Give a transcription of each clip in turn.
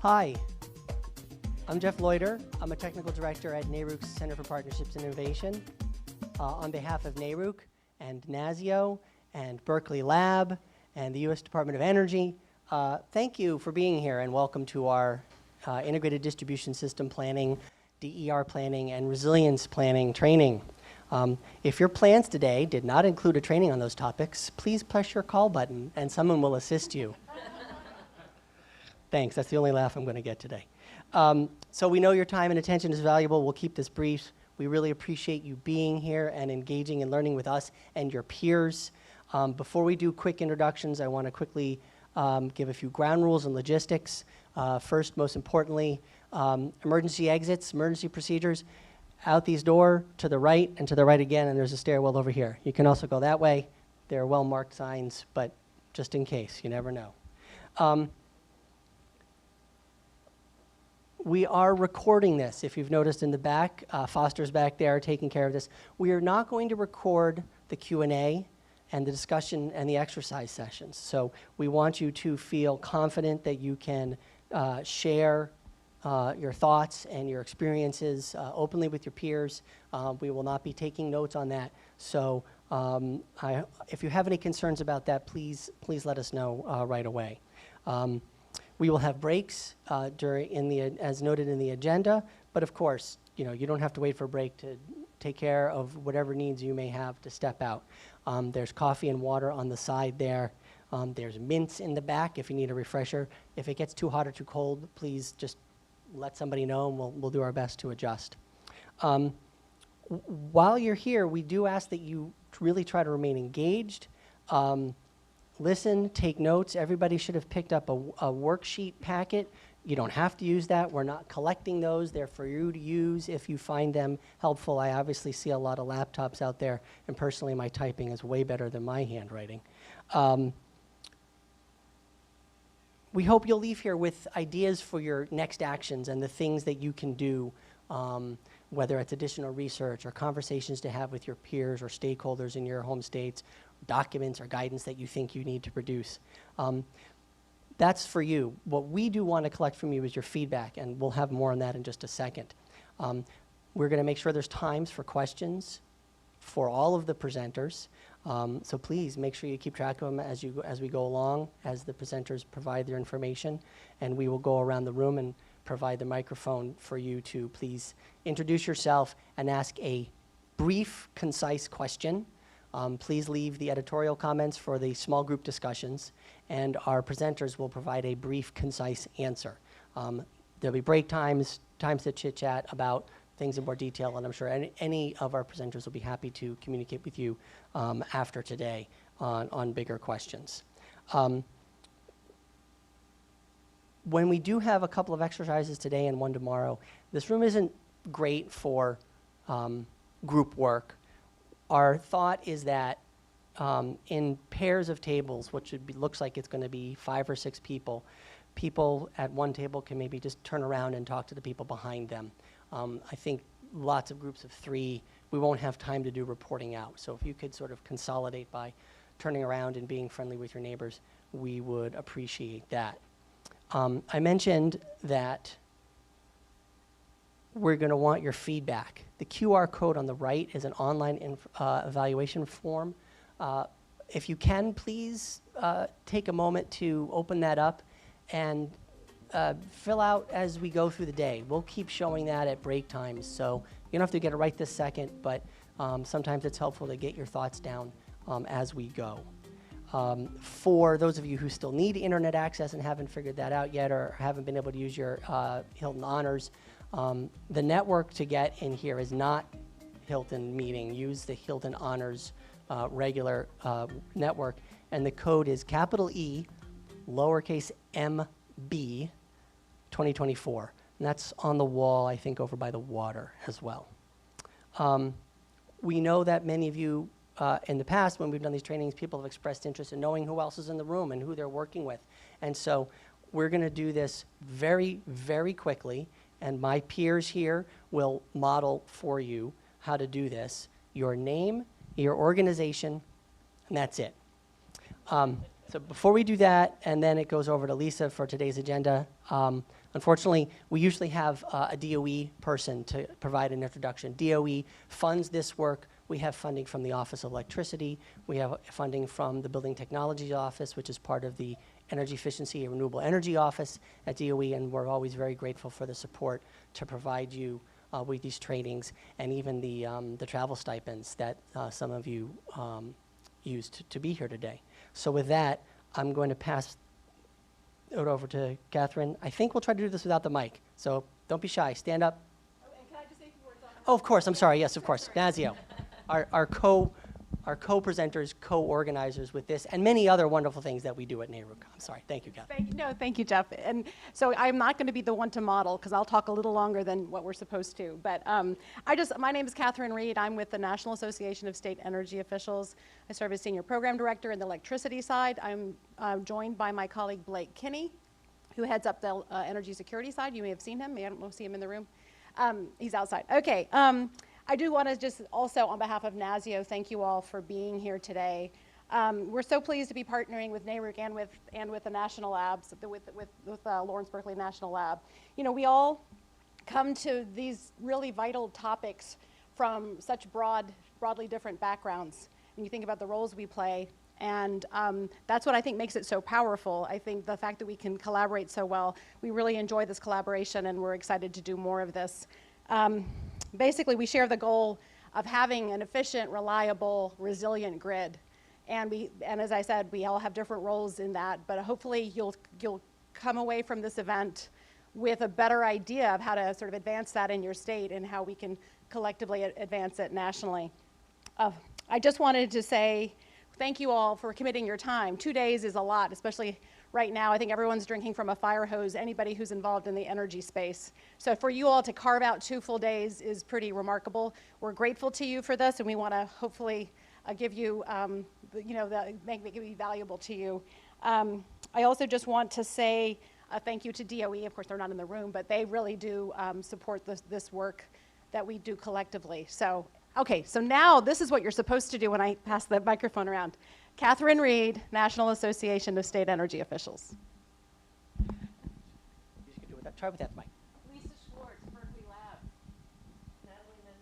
Hi, I'm Jeff Loiter. I'm a technical director at NARUC's Center for Partnerships and Innovation. On behalf of NARUC and NASEO and Berkeley Lab and the U.S. Department of Energy, thank you for being here and welcome to our Integrated Distribution System Planning, DER Planning, and Resilience Planning training. If your plans today did not include a training on those topics, please press your call button and someone will assist you. Thanks, that's the only laugh I'm going to get today. So we know your time and attention is valuable. We'll keep this brief. We really appreciate you being here and engaging and learning with us and your peers. Before we do quick introductions, I want to quickly give a few ground rules and logistics. First, most importantly, emergency exits, emergency procedures, out these door to the right and to the right again, and there's a stairwell over here. You can also go that way. There are well-marked signs, but just in case, you never know. We are recording this. If you've noticed in the back, Foster's back there taking care of this. We are not going to record the Q&A and the discussion and the exercise sessions. So we want you to feel confident that you can share your thoughts and your experiences openly with your peers. We will not be taking notes on that. So if you have any concerns about that, please let us know right away. We will have breaks as noted in the agenda, but of course, you don't have to wait for a break to take care of whatever needs you may have to step out. There's coffee and water on the side there. There's mints in the back if you need a refresher. If it gets too hot or too cold, please just let somebody know and we'll do our best to adjust. While you're here, we do ask that you really try to remain engaged. Listen, take notes. Everybody should have picked up a worksheet packet. You don't have to use that. We're not collecting those. They're for you to use if you find them helpful. I obviously see a lot of laptops out there, and personally my typing is way better than my handwriting. We hope you'll leave here with ideas for your next actions and the things that you can do, whether it's additional research or conversations to have with your peers or stakeholders in your home states, documents or guidance that you think you need to produce. That's for you. What we do want to collect from you is your feedback, and we'll have more on that in just a second. We're going to make sure there's times for questions for all of the presenters. So please make sure you keep track of them as we go along, as the presenters provide their information, and we will go around the room and provide the microphone for you to please introduce yourself and ask a brief, concise question. Please leave the editorial comments for the small group discussions, and our presenters will provide a brief, concise answer. There'll be break times to chit-chat about things in more detail, and I'm sure any of our presenters will be happy to communicate with you after today on bigger questions. When we do have a couple of exercises today and one tomorrow, this room isn't great for group work. Our thought is that in pairs of tables, which looks like it's going to be 5 or 6 people, people at one table can maybe just turn around and talk to the people behind them. I think lots of groups of 3, we won't have time to do reporting out. So if you could sort of consolidate by turning around and being friendly with your neighbors, we would appreciate that. I mentioned that we're going to want your feedback. The QR code on the right is an online evaluation form. If you can, please take a moment to open that up and fill out as we go through the day. We'll keep showing that at break times, so you don't have to get it right this second, but sometimes it's helpful to get your thoughts down as we go. For those of you who still need internet access and haven't figured that out yet or haven't been able to use your Hilton Honors, the network to get in here is not Hilton Meeting. Use the Hilton Honors regular network, and the code is capital E, lowercase MB, 2024. And that's on the wall, I think, over by the water as well. We know that many of you in the past, when we've done these trainings, people have expressed interest in knowing who else is in the room and who they're working with. And so we're going to do this very, very quickly. And my peers here will model for you how to do this. Your name, your organization, and that's it. So before we do that, and then it goes over to Lisa for today's agenda, unfortunately, we usually have a DOE person to provide an introduction. DOE funds this work. We have funding from the Office of Electricity. We have funding from the Building Technology Office, which is part of the Energy Efficiency and Renewable Energy Office at DOE, and we're always very grateful for the support to provide you with these trainings and even the travel stipends that some of you used to be here today. So with that, I'm going to pass it over to Catherine. I think we'll try to do this without the mic, so don't be shy. Stand up. Oh, and can I just say a few words on that? Oh, of course. I'm sorry. Yes, of course. NASEO, our co-presenters, co-organizers with this, and many other wonderful things that we do at NARUC. I'm sorry. Thank you, Catherine. Thank you, Jeff. And so I'm not going to be the one to model because I'll talk a little longer than what we're supposed to. But my name is Catherine Reed. I'm with the National Association of State Energy Officials. I serve as Senior Program Director in the electricity side. I'm joined by my colleague Blake Kinney, who heads up the energy security side. You may have seen him. I don't see him in the room. He's outside. Okay. I do want to just also, on behalf of NASEO, thank you all for being here today. We're so pleased to be partnering with NARUC and with the national labs, with Lawrence Berkeley National Lab. You know, we all come to these really vital topics from such broadly different backgrounds. And you think about the roles we play, and that's what I think makes it so powerful. I think the fact that we can collaborate so well, we really enjoy this collaboration, and we're excited to do more of this. Basically, we share the goal of having an efficient, reliable, resilient grid. And as I said, we all have different roles in that, but hopefully you'll come away from this event with a better idea of how to sort of advance that in your state and how we can collectively advance it nationally. I just wanted to say thank you all for committing your time. 2 days is a lot, especially right now. I think everyone's drinking from a fire hose, anybody who's involved in the energy space. So for you all to carve out 2 full days is pretty remarkable. We're grateful to you for this, and we want to hopefully give you, make it be valuable to you. I also just want to say thank you to DOE. Of course, they're not in the room, but they really do support this work that we do collectively. So, okay, so now this is what you're supposed to do when I pass the microphone around. Catherine Reed, National Association of State Energy Officials. You can do it. Try with that mic. Lisa Schwartz, Berkeley Lab. Natalie.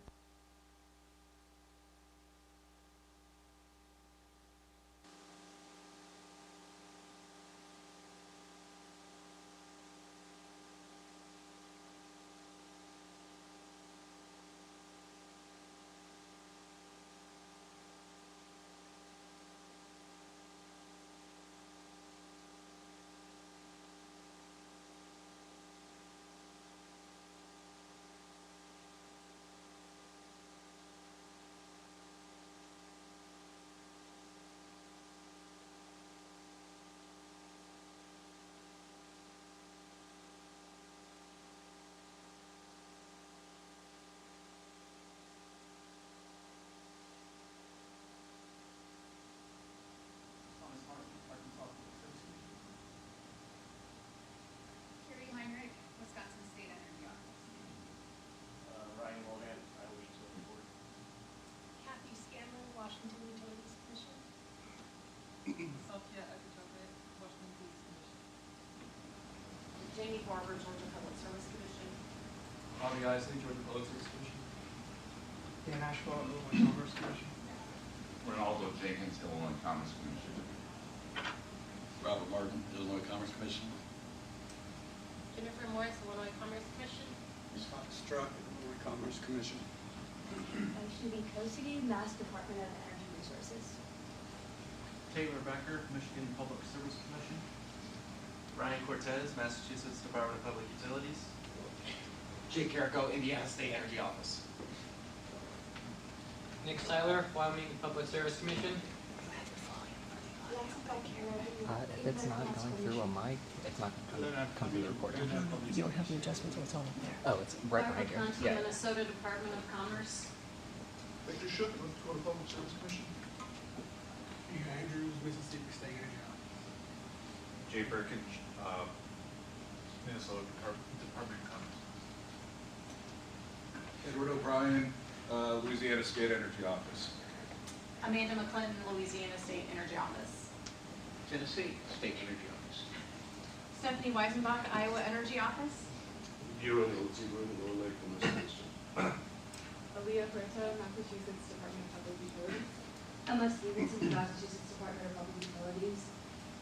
Jamie Barber, Georgia Public Service Commission. Bobby Isley, Georgia Public Service Commission. Dan Ashbrook, Illinois Commerce Commission. Ronaldo Jenkins, Illinois Commerce Commission. Robert Martin, Illinois Commerce Commission. Jennifer Morris, Illinois Commerce Commission. Scott Struck, Illinois Commerce Commission. Shubhi Kosigi, Mass Department of Energy Resources. Taylor Becker, Michigan Public Service Commission. Ryan Cortez, Massachusetts Department of Public Utilities. Jake Carrico, Indiana State Energy Office. Nick Seiler, Wyoming Public Service Commission. If it's not going through a mic, it's not going to come through the recording. You don't have the adjustments, so it's all up there. Oh, it's right here. Yeah. Minnesota Department of Commerce. Victor Shook, North Dakota Public Service Commission. Andrews, Mississippi State Energy Office. Jay Birkin, Minnesota Department of Commerce. Edward O'Brien, Louisiana State Energy Office. Amanda McClinton, Louisiana State Energy Office. Tennessee State Energy Office. Stephanie Weisenbach, Iowa Energy Office. Aaliyah Huerta, Massachusetts Department of Public Utilities. Emma Stevenson, Massachusetts Department of Public Utilities.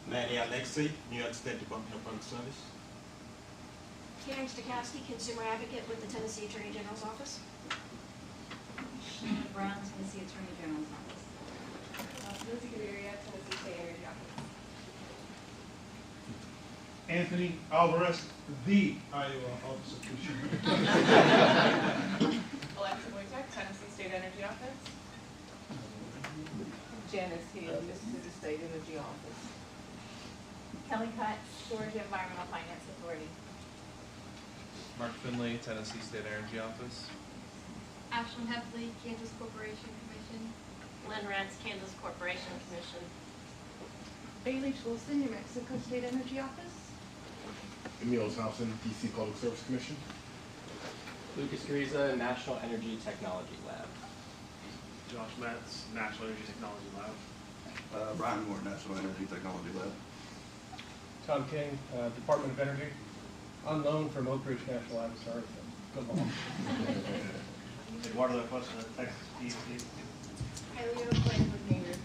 Manny Alexi, New York State Department of Public Service. Karen Stokowski, Consumer Advocate with the Tennessee Attorney General's Office. Shannon Brown, Tennessee Attorney General's Office. Lizzie Gaviria, Tennessee State Energy Office. Anthony Alvarez, the Iowa Office of Commissioner. Alexa Wojtek, Tennessee State Energy Office. Janice Hill, Mississippi State Energy Office. Kelly Cutts, Georgia Environmental Finance Authority. Mark Finley, Tennessee State Energy Office. Ashlyn Heffley, Kansas Corporation Commission. Lynn Rentz, Kansas Corporation Commission. Bailey Wilson, New Mexico State Energy Office. Emil Thompson, DC Public Service Commission. Lucas Griza, National Energy Technology Lab. Josh Metz, National Energy Technology Lab. Brian Moore, National Energy Technology Lab. Tom King, Department of Energy. Unknown from Oak Ridge National Lab, sorry. Good luck. Eduardo Acosta, Texas PEC. Paleo Plant with Maynard.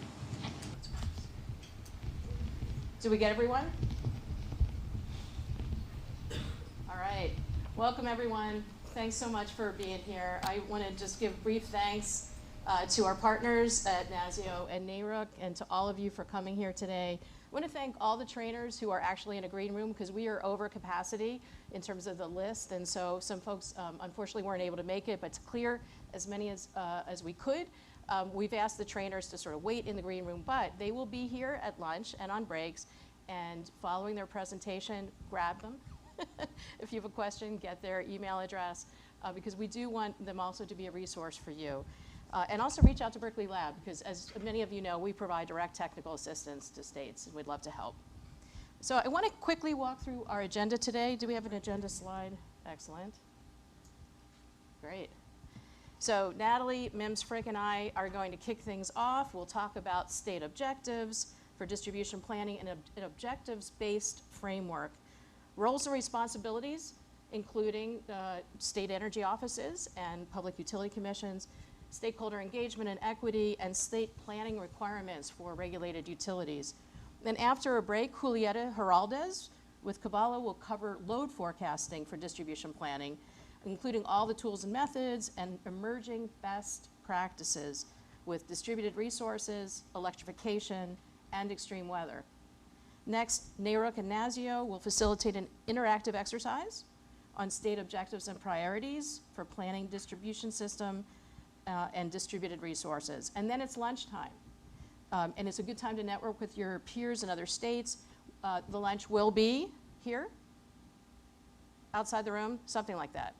Did we get everyone? All right. Welcome, everyone. Thanks so much for being here. I want to just give brief thanks to our partners at NASEO and NARUC, and to all of you for coming here today. I want to thank all the trainers who are actually in a green room, because we are over capacity in terms of the list, and so some folks unfortunately weren't able to make it, but to clear as many as we could, we've asked the trainers to sort of wait in the green room, but they will be here at lunch and on breaks, and following their presentation, grab them. If you have a question, get their email address, because we do want them also to be a resource for you. And also reach out to Berkeley Lab, because as many of you know, we provide direct technical assistance to states, and we'd love to help. So I want to quickly walk through our agenda today. Do we have an agenda slide? Excellent. Great. So Natalie, Mims Frick, and I are going to kick things off. We'll talk about state objectives for distribution planning and an objectives-based framework. Roles and responsibilities, including state energy offices and public utility commissions, stakeholder engagement and equity, and state planning requirements for regulated utilities. Then after a break, Julieta Heraldez with Kabbalah will cover load forecasting for distribution planning, including all the tools and methods and emerging best practices with distributed resources, electrification, and extreme weather. Next, NARUC and NASEO will facilitate an interactive exercise on state objectives and priorities for planning distribution system and distributed resources. And then it's lunchtime. And it's a good time to network with your peers in other states. The lunch will be here, outside the room, something like that.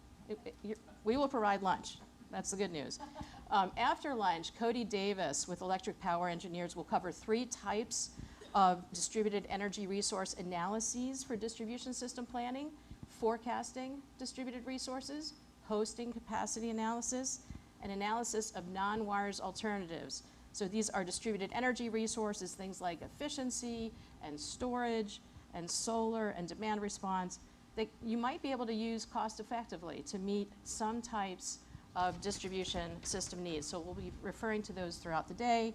We will provide lunch. That's the good news. After lunch, Cody Davis with Electric Power Engineers will cover 3 types of distributed energy resource analyses for distribution system planning: forecasting distributed resources, hosting capacity analysis, and analysis of non-wires alternatives. So these are distributed energy resources, things like efficiency and storage and solar and demand response that you might be able to use cost effectively to meet some types of distribution system needs. So we'll be referring to those throughout the day.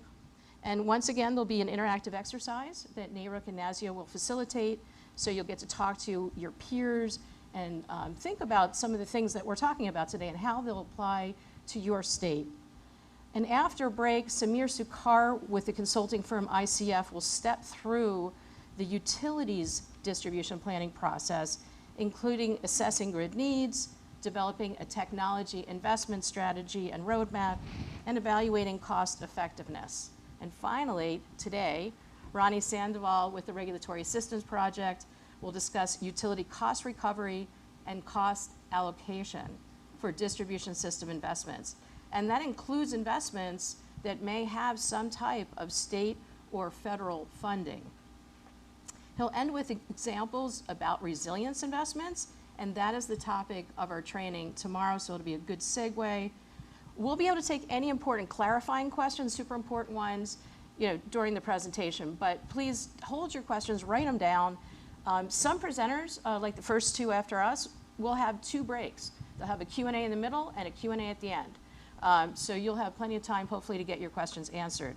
And once again, there'll be an interactive exercise that NARUC and NASEO will facilitate, so you'll get to talk to your peers and think about some of the things that we're talking about today and how they'll apply to your state. And after break, Samir Sukar with the consulting firm ICF will step through the utilities distribution planning process, including assessing grid needs, developing a technology investment strategy and roadmap, and evaluating cost effectiveness. And finally, today, Ronnie Sandoval with the Regulatory Assistance Project will discuss utility cost recovery and cost allocation for distribution system investments. And that includes investments that may have some type of state or federal funding. He'll end with examples about resilience investments, and that is the topic of our training tomorrow, so it'll be a good segue. We'll be able to take any important clarifying questions, super important ones. during the presentation. But please hold your questions, write them down. Some presenters, like the first two after us, will have 2 breaks. They'll have a Q&A in the middle and a Q&A at the end. So you'll have plenty of time, hopefully, to get your questions answered.